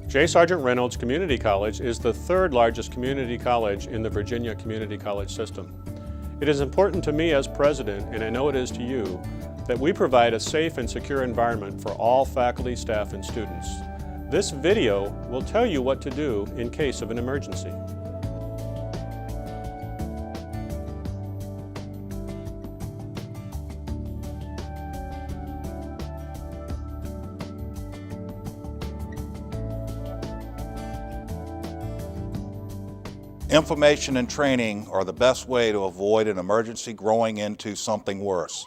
Sargeant Reynolds Community College is the third largest community college in the Virginia Community College system. It is important to me as president, and I know it is to you, that we provide a safe and secure environment for all faculty, staff, and students. This video will tell you what to do in case of an emergency. Information and training are the best way to avoid an emergency growing into something worse.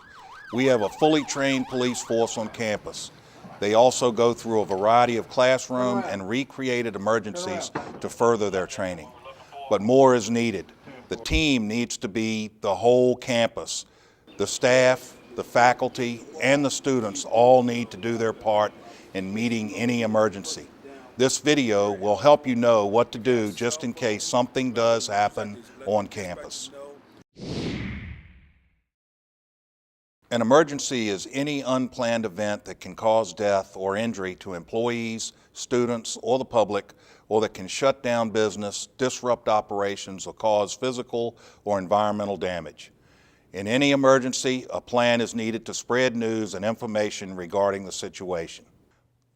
We have a fully trained police force on campus. They also go through a variety of classroom and recreated emergencies to further their training. But more is needed. The team needs to be the whole campus. The staff, the faculty, and the students all need to do their part in meeting any emergency. This video will help you know what to do just in case something does happen on campus. An emergency is any unplanned event that can cause death or injury to employees, students, or the public, or that can shut down business, disrupt operations, or cause physical or environmental damage. In any emergency, a plan is needed to spread news and information regarding the situation.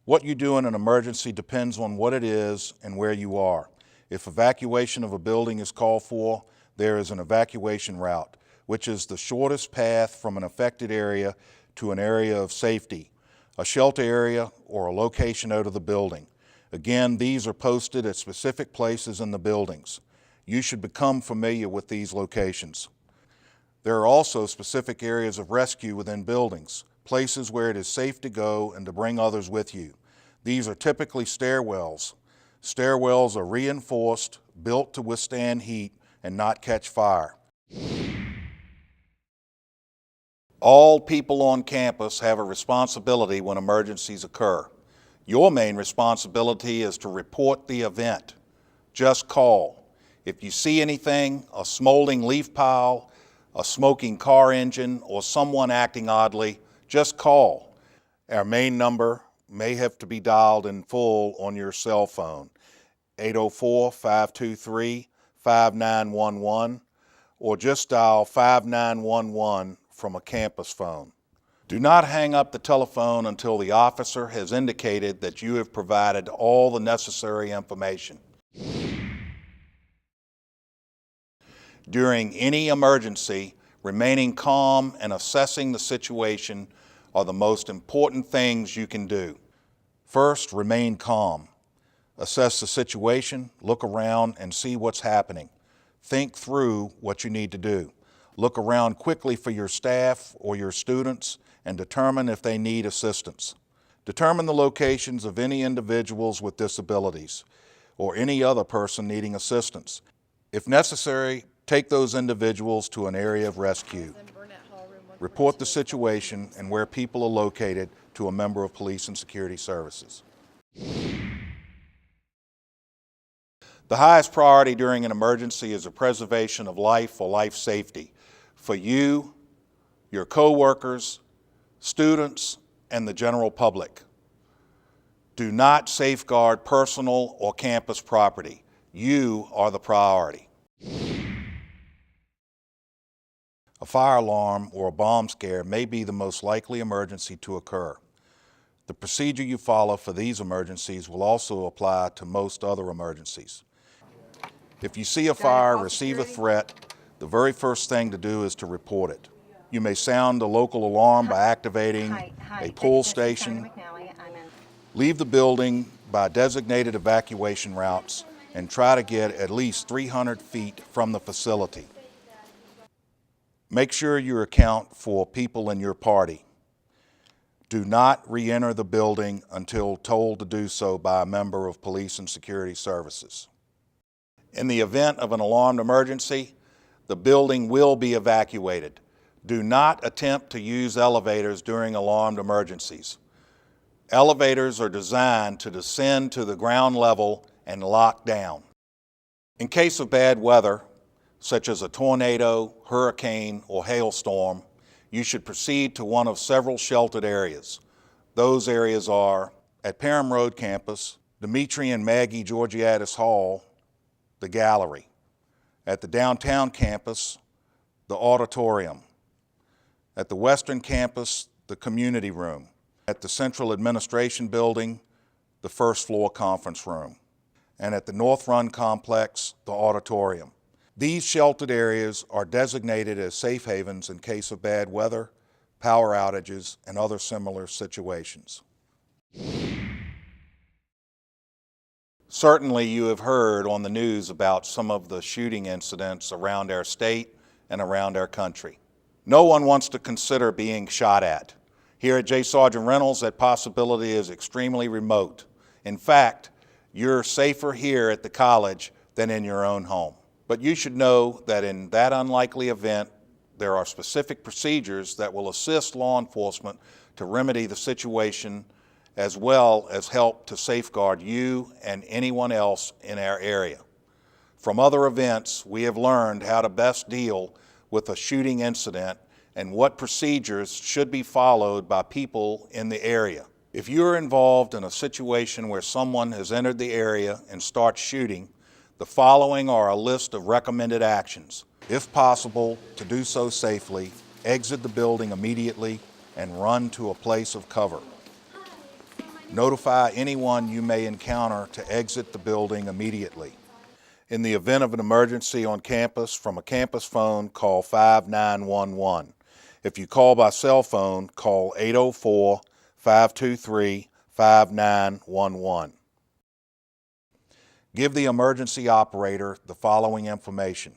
What you do in an emergency depends on what it is and where you are. If evacuation of a building is called for, there is an evacuation route, which is the shortest path from an affected area to an area of safety, a shelter area, or a location out of the building. Again, these are posted at specific places in the buildings. You should become familiar with these locations. There are also specific areas of rescue within buildings, places where it is safe to go and to bring others with you. These are typically stairwells. Stairwells are reinforced, built to withstand heat and not catch fire. All people on campus have a responsibility when emergencies occur. Your main responsibility is to report the event. Just call. If you see anything, a smoldering leaf pile, a smoking car engine, or someone acting oddly, just call. Our main number may have to be dialed in full on your cell phone, 804-523-5911, or just dial 5911 from a campus phone. Do not hang up the telephone until the officer has indicated that you have provided all the necessary information. During any emergency, remaining calm and assessing the situation are the most important things you can do. First, remain calm. Assess the situation, look around, and see what's happening. Think through what you need to do. Look around quickly for your staff or your students and determine if they need assistance. Determine the locations of any individuals with disabilities or any other person needing assistance. If necessary, take those individuals to an area of rescue. Report the situation and where people are located to a member of Police and Security Services. The highest priority during an emergency is the preservation of life or life safety for you, your co-workers, students, and the general public. Do not safeguard personal or campus property. You are the priority. A fire alarm or a bomb scare may be the most likely emergency to occur. The procedure you follow for these emergencies will also apply to most other emergencies. If you see a fire, receive a threat, the very first thing to do is to report it. You may sound a local alarm by activating a pull station. Leave the building by designated evacuation routes and try to get at least 300 feet from the facility. Make sure you account for people in your party. Do not re-enter the building until told to do so by a member of Police and Security Services. In the event of an alarmed emergency, the building will be evacuated. Do not attempt to use elevators during alarmed emergencies. Elevators are designed to descend to the ground level and lock down. In case of bad weather, such as a tornado, hurricane, or hailstorm, you should proceed to one of several sheltered areas. Those areas are at Parham Road campus, Dimitri and Maggie Georgiadis Hall, the gallery. At the downtown campus, the auditorium. At the western campus, the community room. At the central administration building, the first floor conference room. And at the North Run complex, the auditorium. These sheltered areas are designated as safe havens in case of bad weather, power outages, and other similar situations. Certainly you have heard on the news about some of the shooting incidents around our state and around our country. No one wants to consider being shot at. Here at Sargeant Reynolds, that possibility is extremely remote. In fact, you're safer here at the college than in your own home. But you should know that in that unlikely event, there are specific procedures that will assist law enforcement to remedy the situation, as well as help to safeguard you and anyone else in our area. From other events, we have learned how to best deal with a shooting incident and what procedures should be followed by people in the area. If you're involved in a situation where someone has entered the area and starts shooting, the following are a list of recommended actions. If possible, to do so safely, exit the building immediately and run to a place of cover. Notify anyone you may encounter to exit the building immediately. In the event of an emergency on campus, from a campus phone, call 5911. If you call by cell phone, call 804-523-5911. Give the emergency operator the following information: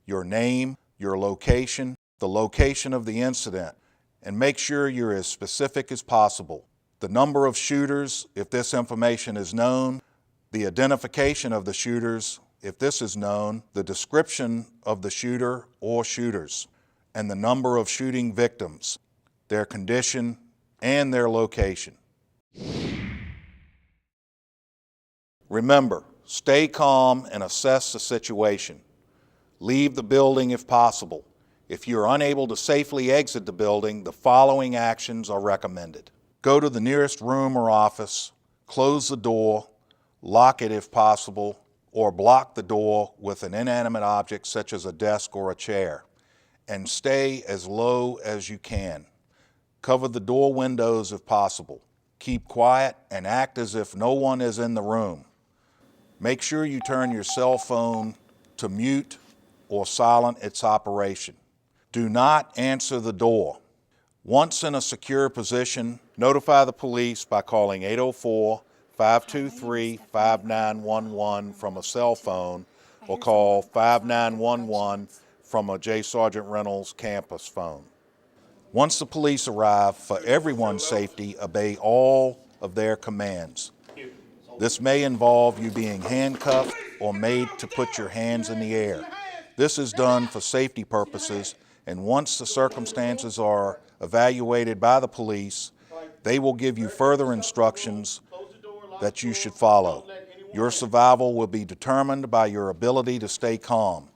your name, your location, the location of the incident, and make sure you're as specific as possible. The number of shooters, if this information is known, the identification of the shooters, if this is known, the description of the shooter or shooters, and the number of shooting victims, their condition, and their location. Remember, stay calm and assess the situation. Leave the building if possible. If you're unable to safely exit the building, the following actions are recommended. Go to the nearest room or office, close the door, lock it if possible, or block the door with an inanimate object such as a desk or a chair, and stay as low as you can. Cover the door windows if possible. Keep quiet and act as if no one is in the room. Make sure you turn your cell phone to mute or silent its operation. Do not answer the door. Once in a secure position, notify the police by calling 804-523-5911 from a cell phone, or call 5911 from a Sargeant Reynolds campus phone. Once the police arrive, for everyone's safety, obey all of their commands. This may involve you being handcuffed or made to put your hands in the air. This is done for safety purposes, and once the circumstances are evaluated by the police, they will give you further instructions that you should follow. Your survival will be determined by your ability to stay calm.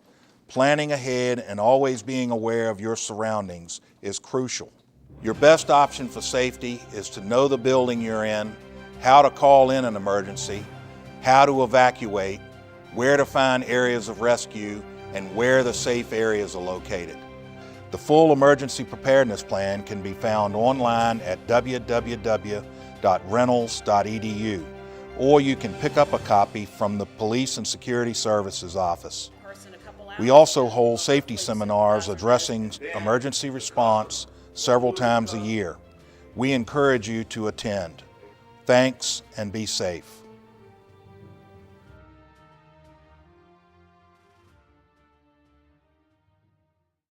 Planning ahead and always being aware of your surroundings is crucial. Your best option for safety is to know the building you're in, how to call in an emergency, how to evacuate, where to find areas of rescue, and where the safe areas are located. The full emergency preparedness plan can be found online at www.reynolds.edu, or you can pick up a copy from the Police and Security Services Office. We also hold safety seminars addressing emergency response several times a year. We encourage you to attend. Thanks, and be safe.